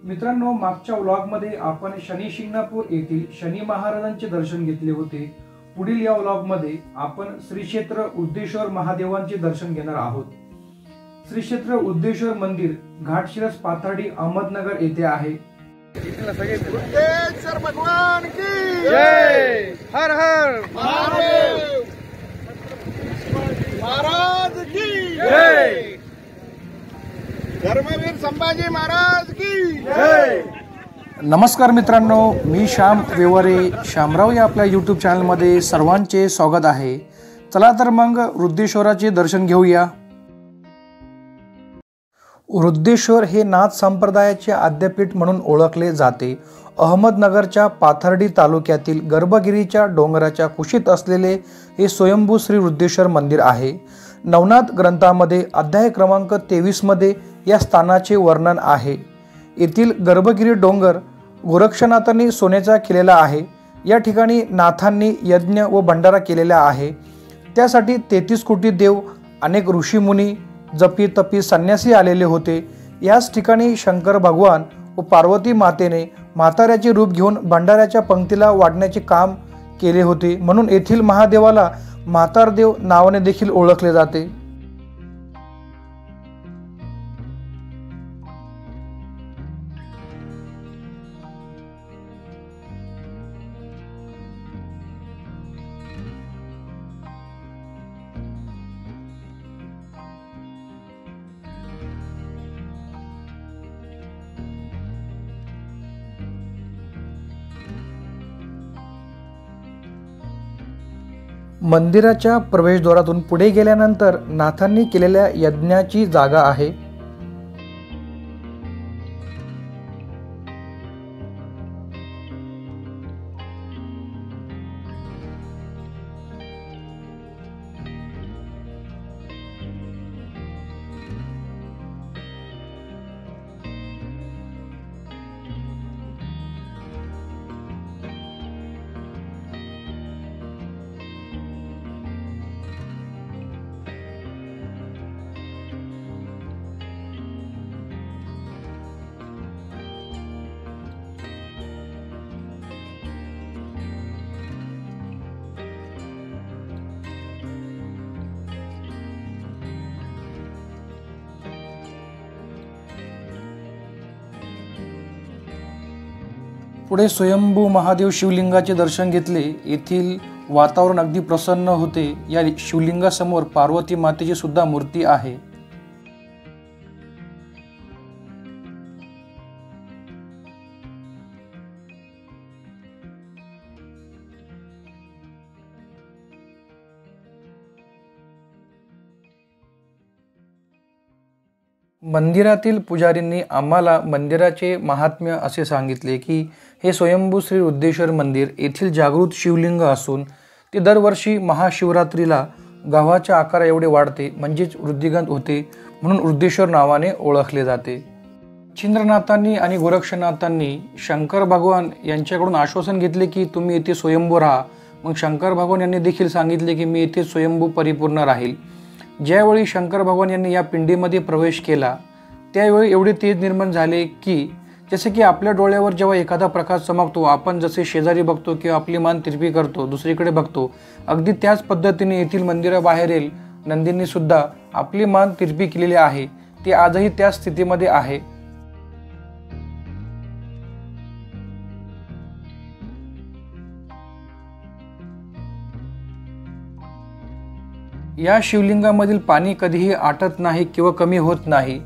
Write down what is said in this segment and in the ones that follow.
मित्रांनो, मागच्या व्लॉगमध्ये आपण शनी शिंगणापूर येथील शनी महाराजांचे दर्शन घेतले होते। पुढील या व्लॉगमध्ये आपण श्री क्षेत्र उद्देश्वर महादेवांचे दर्शन घेणार आहोत। श्री क्षेत्र उद्देश्वर मंदिर घाटशिरस पाथर्डी अहमदनगर येथे आहे। उद्देश्वर भगवान की जय। हर हर महादेव महाराज की जय। धर्मवीर संभाजी महाराज की जय। नमस्कार मित्रांनो, मी श्याम वेवरे श्यामराव या आपल्या यूट्यूब चॅनलमध्ये सर्वांचे स्वागत आहे। चला तर मग वृद्धेश्वराचे दर्शन घेऊया। वृद्धेश्वर हे नाथ संप्रदायाचे आद्यपीठ म्हणून ओळखले जाते। अहमदनगरच्या पाथर्डी तालुक्यातील गर्भगिरीच्या डोंगराच्या कुशीत असलेले हे स्वयंभू श्री वृद्धेश्वर मंदिर आहे। नवनाथ ग्रंथामध्ये अध्याय क्रमांक 23 मध्ये या स्थानाचे वर्णन आहे। येथील गर्भगिरी डोंगर गोरक्षनाथांनी सोन्याचा केलेला आहे। या ठिकाणी नाथांनी यज्ञ व भंडारा केलेला आहे। त्यासाठी 33 कोटी देव, अनेक ऋषीमुनी, जपी तपी संन्यासी आलेले होते। याच ठिकाणी शंकर भगवान व पार्वती मातेने म्हाताऱ्याचे रूप घेऊन भंडाऱ्याच्या पंक्तीला वाढण्याचे काम केले होते, म्हणून येथील महादेवाला म्हातारदेव नावाने देखील ओळखले जाते। मंदिराच्या प्रवेशद्वारातून पुढे गेल्यानंतर नाथांनी केलेल्या यज्ञाची जागा आहे। पुढे स्वयंभू महादेव शिवलिंगाचे दर्शन घेतले। येथील वातावरण अगदी प्रसन्न होते। या शिवलिंगासमोर पार्वती मातेची सुद्धा मूर्ती आहे। मंदिरातील पुजारींनी आम्हाला मंदिराचे महात्म्य असे सांगितले की हे स्वयंभू श्री वृद्धेश्वर मंदिर येथील जागृत शिवलिंग असून ते दरवर्षी महाशिवरात्रीला गव्हाच्या आकारा एवढे वाढते, म्हणजेच वृद्धिंगत होते, म्हणून वृद्धेश्वर नावाने ओळखले जाते। छिंद्रनाथांनी आणि गोरक्षनाथांनी शंकर भगवान यांच्याकडून आश्वासन घेतले की तुम्ही येथे स्वयंभू राहा। मग शंकर भगवान यांनी देखील सांगितले की मी येथे स्वयंभू परिपूर्ण राहील। ज्यावेळी शंकर भगवान यांनी या पिंडीमध्ये प्रवेश केला त्यावेळी एवढे तेज निर्माण झाले की जसे की आपल्या डोळ्यावर जेव्हा एखादा प्रकाश चमकतो, आपण जसे शेजारी बघतो किंवा आपली मान तिरपी करतो, दुसरीकडे बघतो, अगदी त्याच पद्धतीने येथील मंदिराबाहेरील नंदींनी सुद्धा आपली मान तिरपी केलेली आहे। ती आजही त्या स्थितीमध्ये आहे। या शिवलिंगामधील पाणी कधीही आटत नाही किंवा कमी होत नाही।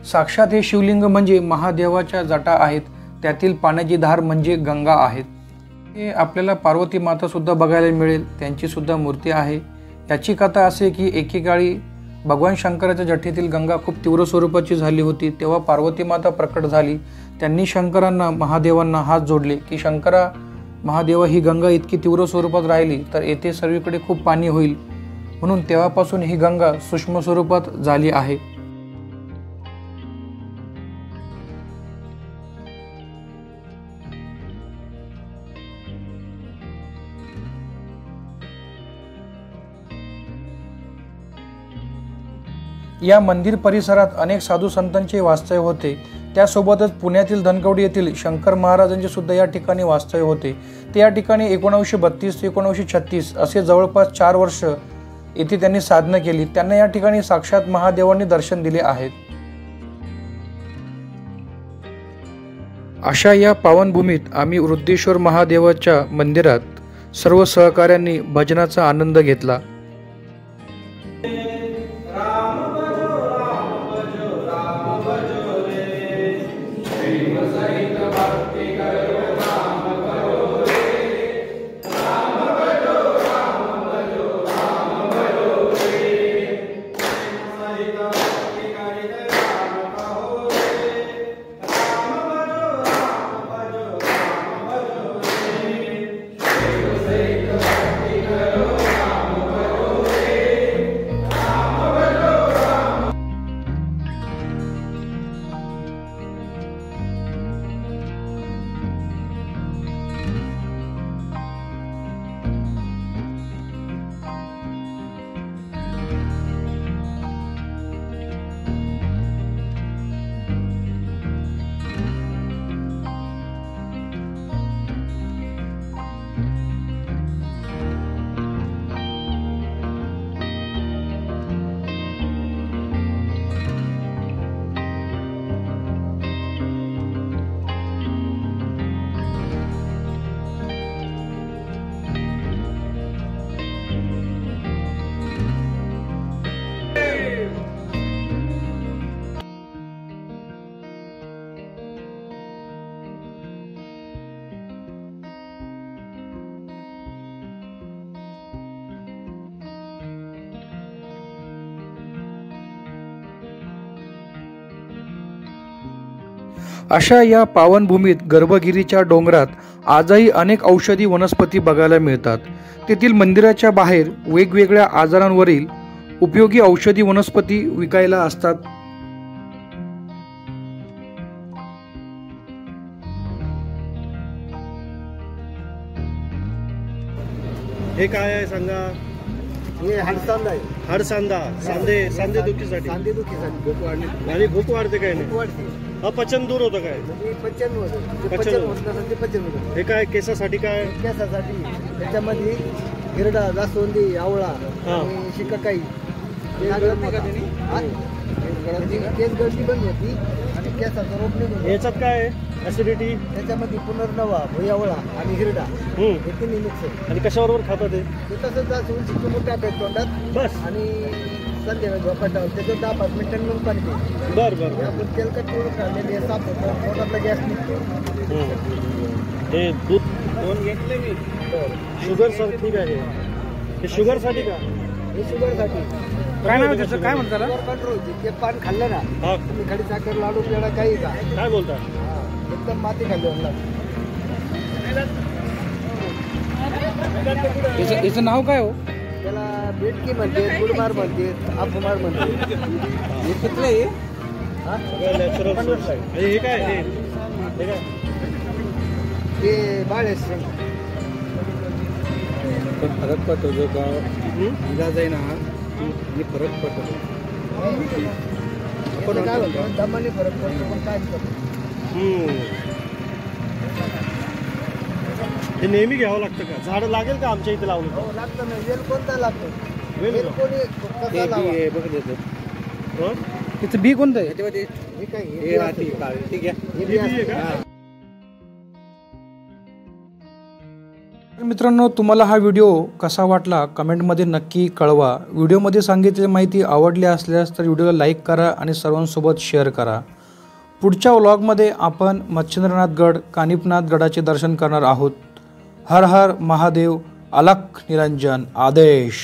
साक्षात हे शिवलिंग म्हणजे महादेवाच्या जटा आहेत, त्यातील पाण्याची धार म्हणजे गंगा आहेत। हे आपल्याला पार्वती माता सुद्धा बघायला मिळेल, त्यांची सुद्धा मूर्ती आहे। याची कथा असे की एकेकाळी भगवान शंकराच्या जठेतील गंगा खूप तीव्र स्वरूपाची झाली होती, तेव्हा पार्वती माता प्रकट झाली। त्यांनी शंकरांना महादेवांना हात जोडले की शंकरा महादेवा, ही गंगा इतकी तीव्र स्वरूपात राहिली तर येथे सर्वीकडे खूप पाणी होईल, म्हणून तेव्हापासून ही गंगा सूक्ष्म स्वरूपात झाली आहे। या मंदिर परिसरात अनेक साधू संतांचे वास्तव्य होते। त्यासोबतच पुण्यातील धनकवडी येथील शंकर महाराजांचे सुद्धा या ठिकाणी वास्तव्य होते. ते या ठिकाणी 1932 ते 1936 असे जवळपास 4 वर्ष येथे त्यांनी साधना केली. त्यांना या ठिकाणी साक्षात महादेवांनी दर्शन दिले आहेत. अशा या पावनभूमीत आम्ही वृद्धेश्वर महादेवाच्या मंदिरात सर्व सहकाऱ्यांनी भजनाचा आनंद घेतला. अशा या पावनभूमीत गर्भगिरीच्या डोंगरात आजही अनेक औषधी वनस्पती बघायला मिळतात. तेथील मंदिराच्या बाहेर वेगवेगळ्या आजारांवरील उपयोगी औषधी वनस्पती विकायला असतात. हे काय आहे सांगा? हे हडसांदा आहे. हडसांदा, सांधे दुखीसाठी. सांधे दुखीसाठी भूक वाढली. आणि भूक वाढते काय नाही? भूक वाढते. अपचन दूर होतं काय? म्हणजे पचन होतं. पचन पचन होतं. होत नसेल ते पचन होतं. हे काय केसासाठी काय? केसासाठी त्याच्यामध्ये हिरडा, जास्वंदी, आवळा हा. आणि शिकाकाई हे गळत नाही का त्यांनी? हा? केस गळती बंद होती आणि केसाचा रोग निघून. याच्यात काय आहे? ऍसिडिटी. त्याच्यामध्ये पुनर्नवा, भुयावळा आणि हिरडा हे तिन्ही मिक्स आहे. आणि कशाबरोबर खातात ते? ते तसंच जास्वंदीची मोठ्या टाकायचं तोंडात बस. आणि संध्याकाळी झोपाटावर त्याच्यावर 10-5 मिनिटांनी मग पाणी प्यायचं. बर. आपण तेलकट प्रोडक्ट खाल्लेले साफ होतं, पोटातला गॅस निघतो. हे दूध 2 घेतले मी. शुगर साठी ठीक आहे. हे शुगर साठी का? हे शुगरसाठी. काय नाव त्याचं? काय म्हणतात? शुगर कंट्रोल होती. ते पान खाल्लं ना, हा. तुम्ही खडी साखर, लाडू, पेढा काही का, काय बोलता? हा, एकदम माती खाल्ली म्हणला. याचं नाव काय हो? त्याला बेटकी म्हणते, गुडमार म्हणते, अफमार म्हणते. हे कुठलं आहे? हा? नॅचरल. हे काय? हे काय? ते बाळेस फरक पडतो जो का इलाज आहे ना, आणि फरक पडतो. आपण काय होतं, दमाने फरक पडतो, पण काय करतो. हे नेहमी घ्यावं लागतं का? झाडं लागेल का आमच्या इथे लावलं? हो लागतं ना. वेल कोणता लागतो? वेल वेल कोणी कसा लावा? बघ देतो. त्याचं बी कोणतं आहे? हे काय? हे राहते काळी. ठीक आहे. हे बी आहे असते. का? हा. मित्रांनो, तुम्हाला हा व्हिडिओ कसा वाटला कमेंटमध्ये नक्की कळवा. व्हिडिओमध्ये सांगितलेली माहिती आवडली असल्यास तर व्हिडिओला लाईक करा आणि सर्वांसोबत शेअर करा. पुढच्या व्लॉगमध्ये आपण मच्छिंद्रनाथ गड, कानिफनाथ गडाचे दर्शन करणार आहोत. हर हर महादेव. अलख निरंजन. आदेश.